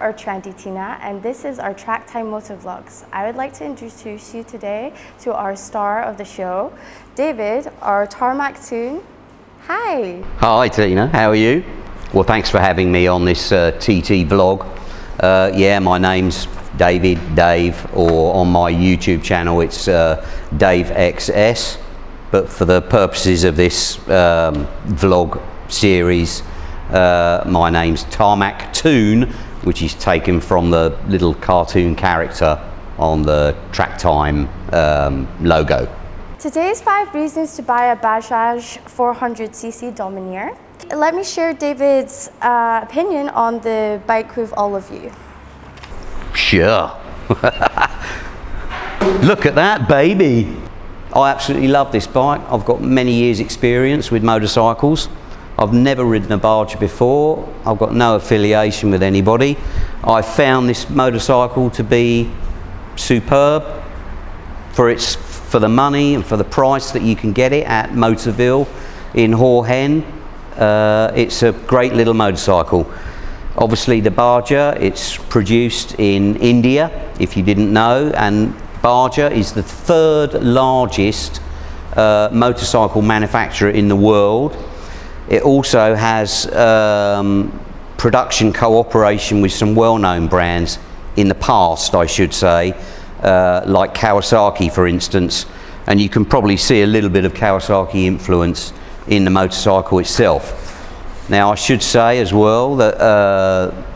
or Trendy Tina, and this is our Track Time Motor Vlogs. I would like to introduce you today to our star of the show, David, our tarmac tune. Hi. Hi Tina, how are you? Well, thanks for having me on this TT vlog. Yeah, my name's Dave, or on my YouTube channel it's Dave XS, but for the purposes of this vlog series, my name's Tarmac Toon, which is taken from the little cartoon character on the Track Time logo. Today's 5 reasons to buy a Bajaj 400cc Dominar. Let me share David's opinion on the bike with all of you. Sure. Look at that baby. I absolutely love this bike. I've got many years experience with motorcycles. I've never ridden a Bajaj before. I've got no affiliation with anybody. I found this motorcycle to be superb for the money and for the price that you can get it at Motorville in Horhen. It's a great little motorcycle. Obviously the Bajaj, it's produced in India, if you didn't know, and Bajaj is the 3rd largest motorcycle manufacturer in the world. It also has production cooperation with some well-known brands in the past, I should say, like Kawasaki, for instance, and you can probably see a little bit of Kawasaki influence in the motorcycle itself. Now, I should say as well that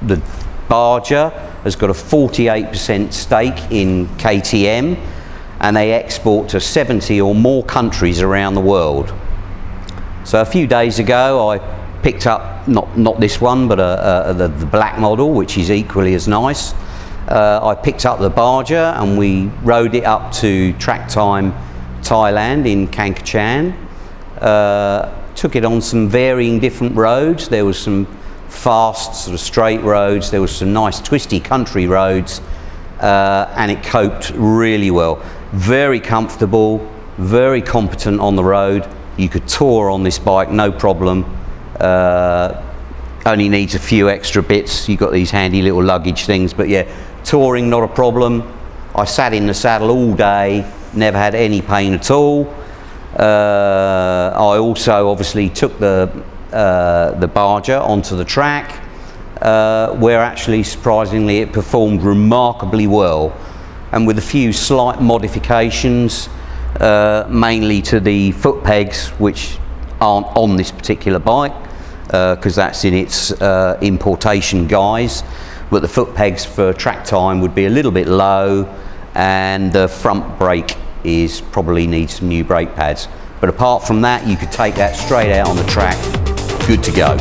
the Bajaj has got a 48% stake in KTM, and they export to 70 or more countries around the world. So a few days ago I picked up, not this one, but the black model, which is equally as nice. I picked up the Bajaj and we rode it up to Track Time Thailand in Kankachan. Took it on some varying different roads. There was some fast sort of straight roads, there was some nice twisty country roads, and it coped really well. Very comfortable, very competent on the road. You could tour on this bike, no problem. Only needs a few extra bits. You've got these handy little luggage things, but yeah, touring not a problem. I sat in the saddle all day, never had any pain at all. I also obviously took the Bajaj onto the track, where actually surprisingly it performed remarkably well, and with a few slight modifications, mainly to the foot pegs, which aren't on this particular bike because that's in its importation guise, but the foot pegs for Track Time would be a little bit low, and the front brake probably needs some new brake pads. But apart from that, you could take that straight out on the track, good to go.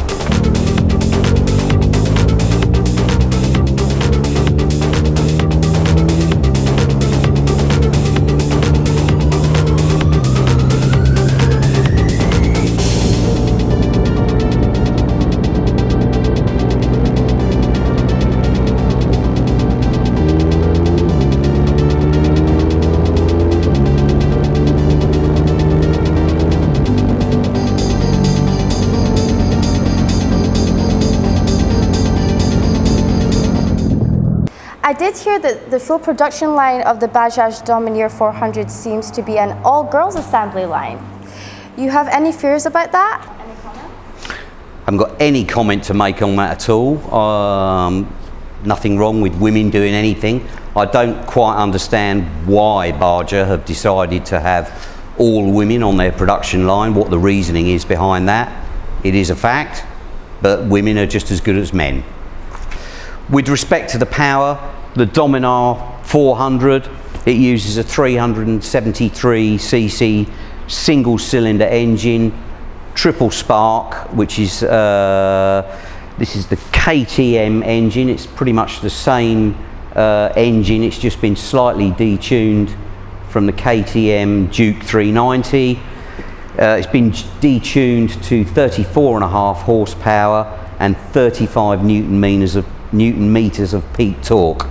I did hear that the full production line of the Bajaj Dominar 400 seems to be an all-girls assembly line. You have any fears about that? Any comments? I haven't got any comment to make on that at all. Nothing wrong with women doing anything. I don't quite understand why Bajaj have decided to have all women on their production line, what the reasoning is behind that. It is a fact, but women are just as good as men. With respect to the power, the Dominar 400, it uses a 373cc single cylinder engine, triple spark, which is this is the KTM engine. It's pretty much the same engine, it's just been slightly detuned from the KTM Duke 390. It's been detuned to 34.5 horsepower and 35 newton meters of peak torque.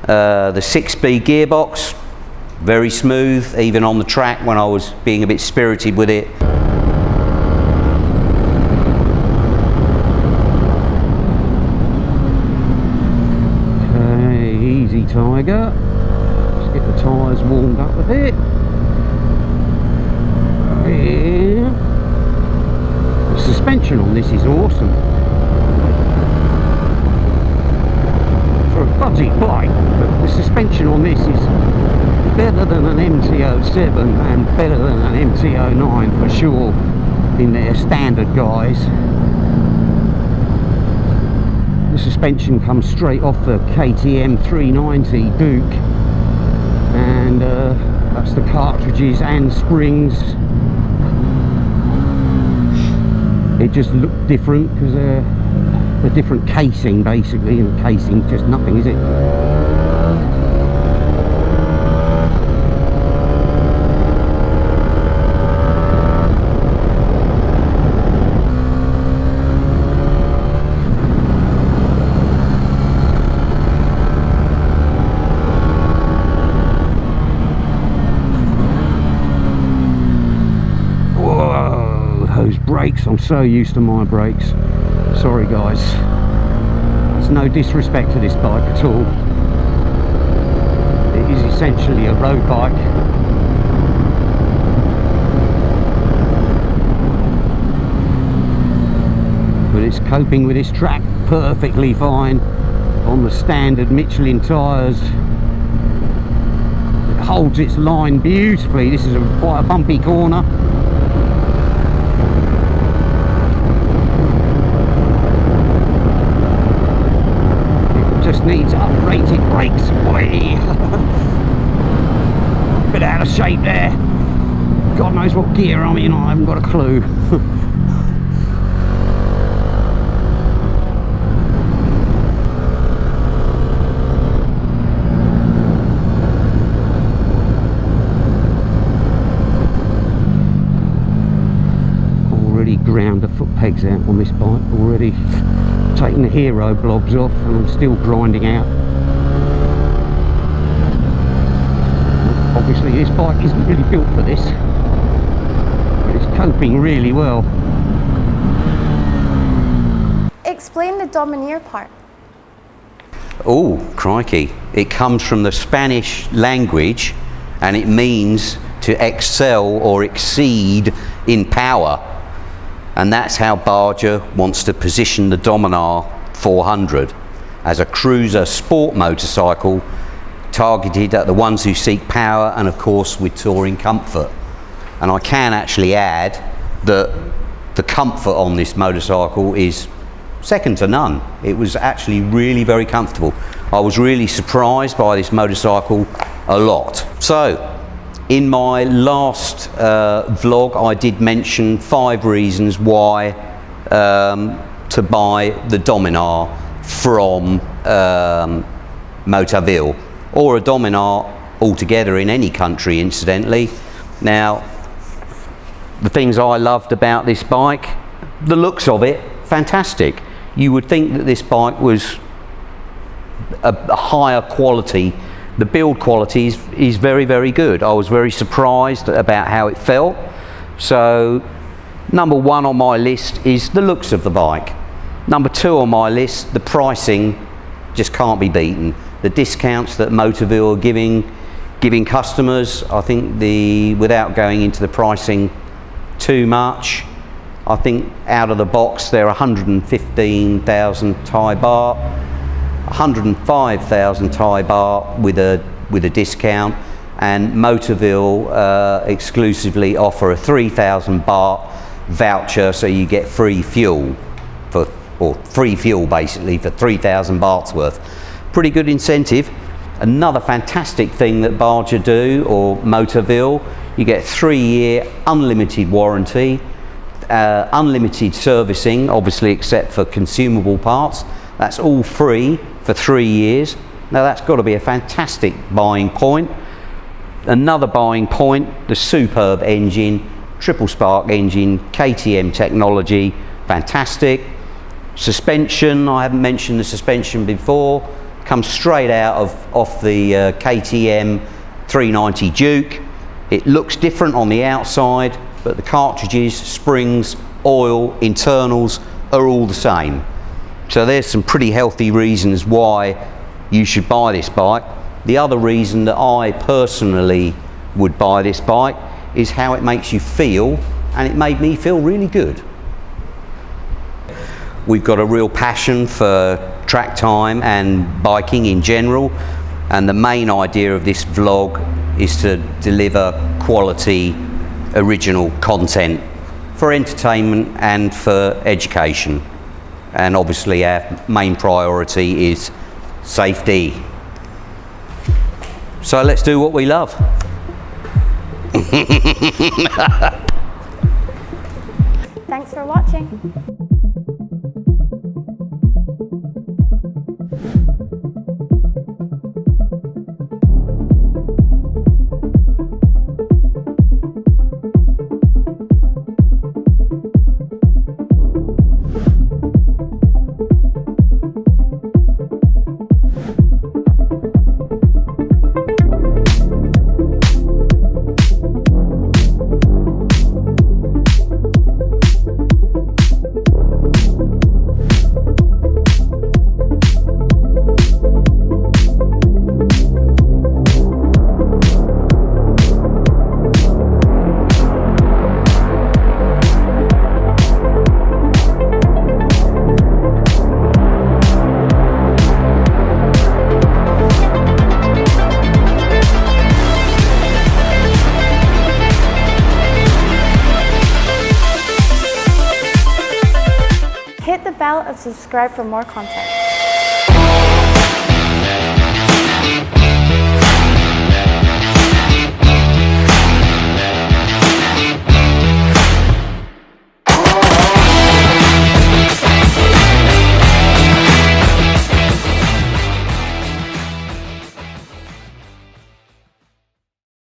The 6-speed gearbox, very smooth, even on the track when I was being a bit spirited with it. Tiger. Let's get the tyres warmed up a bit. Yeah. The suspension on this is awesome. For a budget bike, but the suspension on this is better than an MT-07 and better than an MT-09 for sure in their standard guys. The suspension comes straight off the KTM 390 Duke, and that's the cartridges and springs. It just looked different because they're a different casing basically, and the casing's just nothing, is it? Brakes, I'm so used to my brakes. Sorry guys, there's no disrespect to this bike at all. It is essentially a road bike. But it's coping with this track perfectly fine on the standard Michelin tyres. It holds its line beautifully. This is quite a bumpy corner. Just needs uprated brakes. Bit out of shape there. God knows what gear I'm in, I haven't got a clue. Already ground the foot pegs out on this bike already. Taking the hero blobs off, and I'm still grinding out. Obviously this bike isn't really built for this, but it's coping really well. Explain the Dominar part. Oh, crikey. It comes from the Spanish language, and it means to excel or exceed in power. And that's how Bajaj wants to position the Dominar 400 as a cruiser sport motorcycle targeted at the ones who seek power and of course with touring comfort. And I can actually add that the comfort on this motorcycle is second to none. It was actually really very comfortable. I was really surprised by this motorcycle a lot. So in my last vlog, I did mention 5 reasons why to buy the Dominar from Motoville, or a Dominar altogether in any country, incidentally. Now, the things I loved about this bike, the looks of it, fantastic. You would think that this bike was a higher quality. The build quality is very, very good. I was very surprised about how it felt. So, number 1 on my list is the looks of the bike. Number 2 on my list, the pricing just can't be beaten. The discounts that Motoville are giving customers, I think without going into the pricing too much, I think out of the box they're 115,000 Thai baht. 105,000 Thai baht with a discount, and Motoville exclusively offer a 3,000 baht voucher, so you get free fuel basically for 3,000 bahts worth. Pretty good incentive. Another fantastic thing that Bajaj do, or Motoville, you get 3-year unlimited warranty, unlimited servicing, obviously except for consumable parts. That's all free for 3 years. Now that's got to be a fantastic buying point. Another buying point, the superb engine, triple spark engine, KTM technology, fantastic. Suspension, I haven't mentioned the suspension before, comes straight out off the KTM 390 Duke. It looks different on the outside, but the cartridges, springs, oil, internals are all the same. So there's some pretty healthy reasons why you should buy this bike. the other reason that I personally would buy this bike is how it makes you feel, and it made me feel really good. We've got a real passion for track time and biking in general, and the main idea of this vlog is to deliver quality original content for entertainment and for education. And obviously our main priority is safety. So let's do what we love. Thanks for watching. Hit the bell and subscribe for more content.